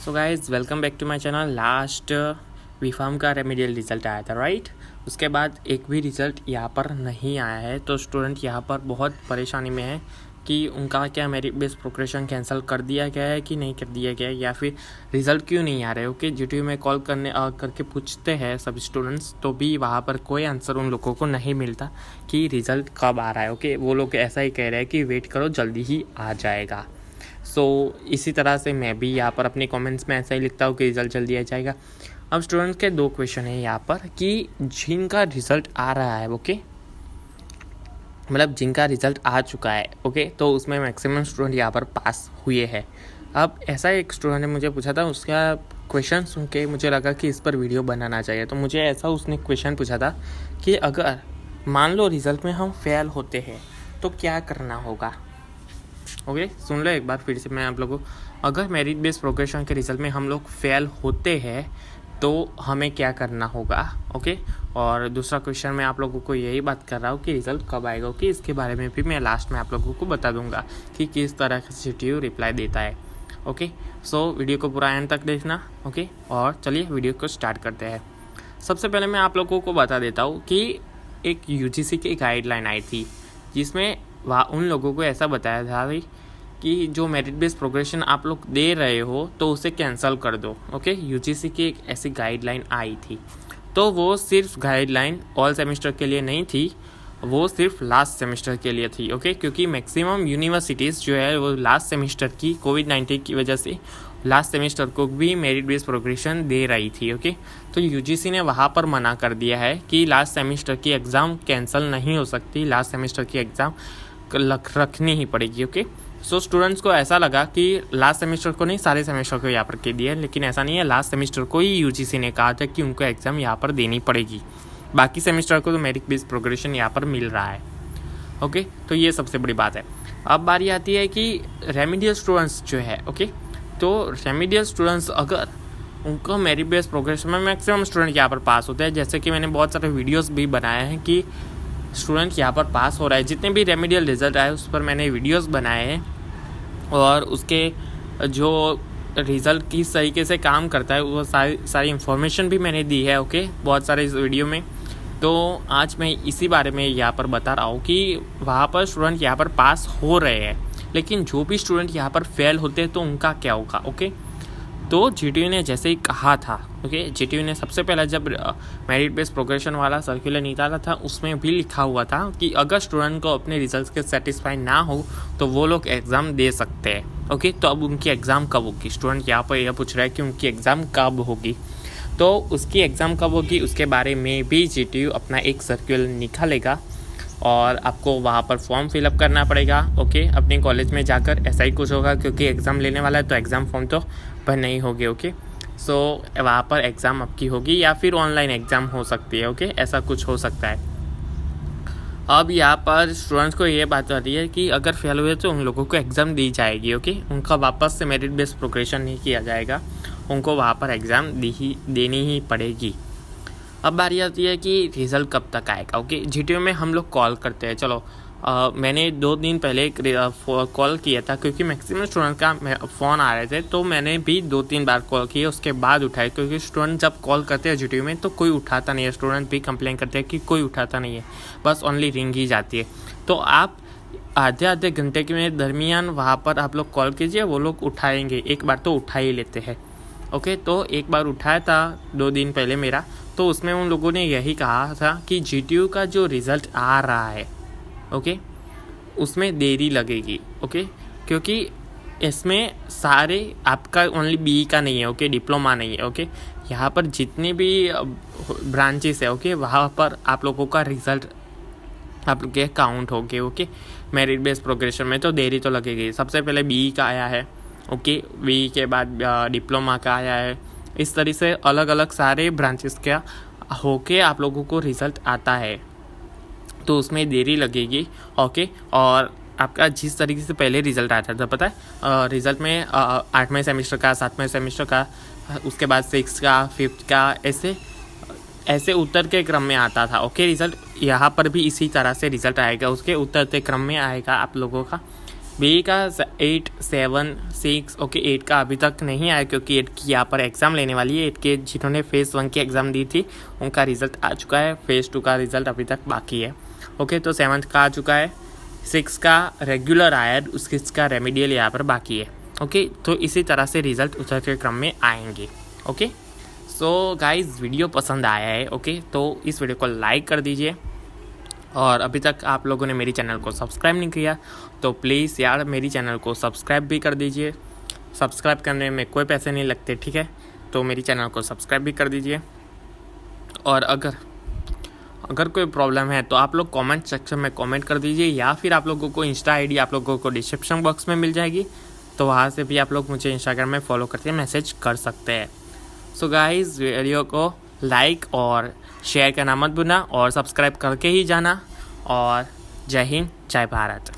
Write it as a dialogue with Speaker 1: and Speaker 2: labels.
Speaker 1: So guys welcome back to my channel. Last B Pharm का remedial result आया था right. उसके बाद एक भी रिज़ल्ट यहाँ पर नहीं आया है, तो स्टूडेंट यहाँ पर बहुत परेशानी में है कि उनका क्या मेरिट बेस्ड प्रोग्रेशन कैंसिल कर दिया गया है कि नहीं कर दिया गया है, या फिर रिज़ल्ट क्यों नहीं आ रहे। ओके, जीटीयू में कॉल करके पूछते हैं सब स्टूडेंट्स, तो भी वहाँ पर कोई आंसर उन लोगों को नहीं मिलता कि रिज़ल्ट कब आ रहा है। ओके, वो लोग ऐसा ही कह रहे हैं कि वेट करो जल्दी ही आ जाएगा। इसी तरह से मैं भी यहाँ पर अपने कमेंट्स में ऐसा ही लिखता हूँ कि रिज़ल्ट जल्दी आ जाएगा। अब स्टूडेंट्स के दो क्वेश्चन है यहाँ पर कि जिनका रिज़ल्ट आ रहा है, ओके, मतलब जिनका रिज़ल्ट आ चुका है, ओके, तो उसमें मैक्सिमम स्टूडेंट यहाँ पर पास हुए हैं। अब ऐसा एक स्टूडेंट ने मुझे पूछा था, उसका क्वेश्चन सुन के मुझे लगा कि इस पर वीडियो बनाना चाहिए। तो मुझे ऐसा उसने क्वेश्चन पूछा था कि अगर मान लो रिज़ल्ट में हम फेल होते हैं तो क्या करना होगा। ओके, सुन लो एक बार फिर से मैं आप लोगों को। अगर मेरिट बेस्ड प्रोग्रेशन के रिज़ल्ट में हम लोग फेल होते हैं तो हमें क्या करना होगा। ओके, और दूसरा क्वेश्चन मैं आप लोगों को यही बात कर रहा हूँ कि रिज़ल्ट कब आएगा। ओके, इसके बारे में भी मैं लास्ट में आप लोगों को बता दूंगा कि किस तरह से जीटीयू रिप्लाई देता है। ओके, वीडियो को पूरा एंड तक देखना। ओके, और चलिए वीडियो को स्टार्ट करते हैं। सबसे पहले मैं आप लोगों को बता देता हूँ कि एक यूजीसी की गाइडलाइन आई थी जिसमें वहाँ उन लोगों को ऐसा बताया था भाई कि जो मेरिट बेस्ड प्रोग्रेशन आप लोग दे रहे हो तो उसे कैंसिल कर दो। ओके, यूजीसी की एक ऐसी गाइडलाइन आई थी, तो वो सिर्फ गाइडलाइन ऑल सेमेस्टर के लिए नहीं थी, वो सिर्फ लास्ट सेमेस्टर के लिए थी। ओके, क्योंकि मैक्सिमम यूनिवर्सिटीज़ जो है वो लास्ट सेमेस्टर की कोविड-19 की वजह से लास्ट सेमेस्टर को भी मेरिट बेस्ड प्रोग्रेशन दे रही थी। ओके, तो यूजीसी ने वहाँ पर मना कर दिया है कि लास्ट सेमेस्टर की एग्ज़ाम कैंसिल नहीं हो सकती, लास्ट सेमेस्टर की एग्ज़ाम रखनी ही पड़ेगी। ओके, स्टूडेंट्स को ऐसा लगा कि लास्ट सेमेस्टर को नहीं, सारे सेमेस्टर को यहाँ पर कह दिया, लेकिन ऐसा नहीं है। लास्ट सेमेस्टर को ही यूजीसी ने कहा था कि उनको एग्ज़ाम यहाँ पर देनी पड़ेगी, बाकी सेमेस्टर को तो मेरिट बेस्ड प्रोग्रेशन यहाँ पर मिल रहा है। ओके, तो ये सबसे बड़ी बात है। अब बारी आती है कि रेमेडियल स्टूडेंट्स जो है, ओके, तो रेमेडियल स्टूडेंट्स अगर उनको मेरिट बेस्ड प्रोग्रेशन में मैक्सिमम स्टूडेंट यहाँ पर पास होते हैं, जैसे कि मैंने बहुत सारे वीडियोस भी बनाए हैं कि स्टूडेंट यहाँ पर पास हो रहा है। जितने भी रेमेडियल रिजल्ट आए उस पर मैंने वीडियोस बनाए हैं, और उसके जो रिज़ल्ट किस तरीके से काम करता है वो सारी इन्फॉर्मेशन भी मैंने दी है। ओके, बहुत सारे इस वीडियो में। तो आज मैं इसी बारे में यहाँ पर बता रहा हूँ कि वहाँ पर स्टूडेंट यहाँ पर पास हो रहे हैं, लेकिन जो भी स्टूडेंट यहाँ पर फेल होते हैं तो उनका क्या होगा। ओके, तो जीटीयू ने जैसे ही कहा था, ओके, जीटीयू ने सबसे पहला जब मेरिट बेस्ड प्रोग्रेशन वाला सर्कुलर निकाला था उसमें भी लिखा हुआ था कि अगर स्टूडेंट को अपने रिजल्ट्स के सेटिस्फाई ना हो तो वो लोग एग्ज़ाम दे सकते हैं। ओके, तो अब उनकी एग्ज़ाम कब होगी। स्टूडेंट यहाँ पर यह पूछ रहा है कि उनकी एग्ज़ाम कब होगी, तो उसकी एग्ज़ाम कब होगी उसके बारे में भी जीटीयू अपना एक सर्कुलर निकालेगा, और आपको वहाँ पर फॉर्म फिलअप करना पड़ेगा। ओके, अपने कॉलेज में जाकर ऐसा ही कुछ होगा, क्योंकि एग्ज़ाम लेने वाला है तो एग्ज़ाम फॉर्म तो भरना ही होगी। ओके, वहाँ पर एग्ज़ाम आपकी होगी या फिर ऑनलाइन एग्ज़ाम हो सकती है। ओके, ऐसा कुछ हो सकता है। अब यहाँ पर स्टूडेंट्स को ये बात आती है कि अगर फेल हुए तो उन लोगों को एग्ज़ाम दी जाएगी। ओके, उनका वापस से मेरिट बेस्ड प्रोग्रेशन नहीं किया जाएगा, उनको वहाँ पर एग्ज़ाम देनी ही पड़ेगी। अब बारी आती है कि रिज़ल्ट कब तक आएगा। ओके, जीटीयू में हम लोग कॉल करते हैं। चलो, मैंने 2 दिन पहले कॉल किया था, क्योंकि मैक्सिमम स्टूडेंट का फ़ोन आ रहे थे, तो मैंने भी 2-3 बार कॉल किए, उसके बाद उठाए, क्योंकि स्टूडेंट जब कॉल करते हैं जीटीयू में तो कोई उठाता नहीं है। स्टूडेंट भी कंप्लेन करते हैं कि कोई उठाता नहीं है, बस ओनली रिंग ही जाती है। तो आप आधे घंटे के दरमियान वहाँ पर आप लोग कॉल कीजिए, वो लोग उठाएंगे, एक बार तो उठा ही लेते हैं। ओके, तो एक बार उठाया था 2 दिन पहले मेरा, तो उसमें उन लोगों ने यही कहा था कि जीटीयू का जो रिज़ल्ट आ रहा है, ओके, उसमें देरी लगेगी। ओके, क्योंकि इसमें सारे आपका ओनली बी का नहीं है। ओके, डिप्लोमा नहीं है। ओके, यहाँ पर जितने भी ब्रांचेस है, ओके, वहाँ पर आप लोगों का रिज़ल्ट आप लोग के काउंट होंगे। ओके, मेरिट बेस्ड प्रोग्रेशन में तो देरी तो लगेगी। सबसे पहले बी का आया है, ओके, बी के बाद डिप्लोमा का आया है, इस तरह से अलग अलग सारे ब्रांचेस का होके आप लोगों को रिज़ल्ट आता है, तो उसमें देरी लगेगी। ओके, और आपका जिस तरीके से पहले रिज़ल्ट आता था पता है, रिज़ल्ट में 8वें सेमेस्टर का, 7वें सेमेस्टर का, उसके बाद 6 का, 5th का, ऐसे उतरते क्रम में आता था। ओके, रिज़ल्ट यहाँ पर भी इसी तरह से रिज़ल्ट आएगा, उसके उतरते क्रम में आएगा आप लोगों का बी का 8, 7, 6 ओके 8 का अभी तक नहीं आया क्योंकि 8 की यहाँ पर एग्ज़ाम लेने वाली है। 8 के जिन्होंने फेज़ 1 की एग्ज़ाम दी थी उनका रिज़ल्ट आ चुका है, फेज़ 2 का रिज़ल्ट अभी तक बाकी है। ओके तो 7th का आ चुका है, 6 का रेगुलर आया है, उसके का रेमिडियल यहाँ पर बाकी है। ओके तो इसी तरह से रिज़ल्ट उतरते क्रम में आएंगे। ओके सो गाइज़ वीडियो पसंद आया है ओके तो इस वीडियो को लाइक कर दीजिए, और अभी तक आप लोगों ने मेरी चैनल को सब्सक्राइब नहीं किया तो प्लीज़ यार मेरी चैनल को सब्सक्राइब भी कर दीजिए। सब्सक्राइब करने में कोई पैसे नहीं लगते, ठीक है, तो मेरी चैनल को सब्सक्राइब भी कर दीजिए। और अगर कोई प्रॉब्लम है तो आप लोग कमेंट सेक्शन में कमेंट कर दीजिए, या फिर आप लोगों को इंस्टा आईडी आप लोगों को डिस्क्रिप्शन बॉक्स में मिल जाएगी, तो वहाँ से भी आप लोग मुझे इंस्टाग्राम में फॉलो करके मैसेज कर सकते हैं। सो गाइज़ वीडियो को लाइक और शेयर करना मत भूलना और सब्सक्राइब करके ही जाना, और जय हिंद जय भारत।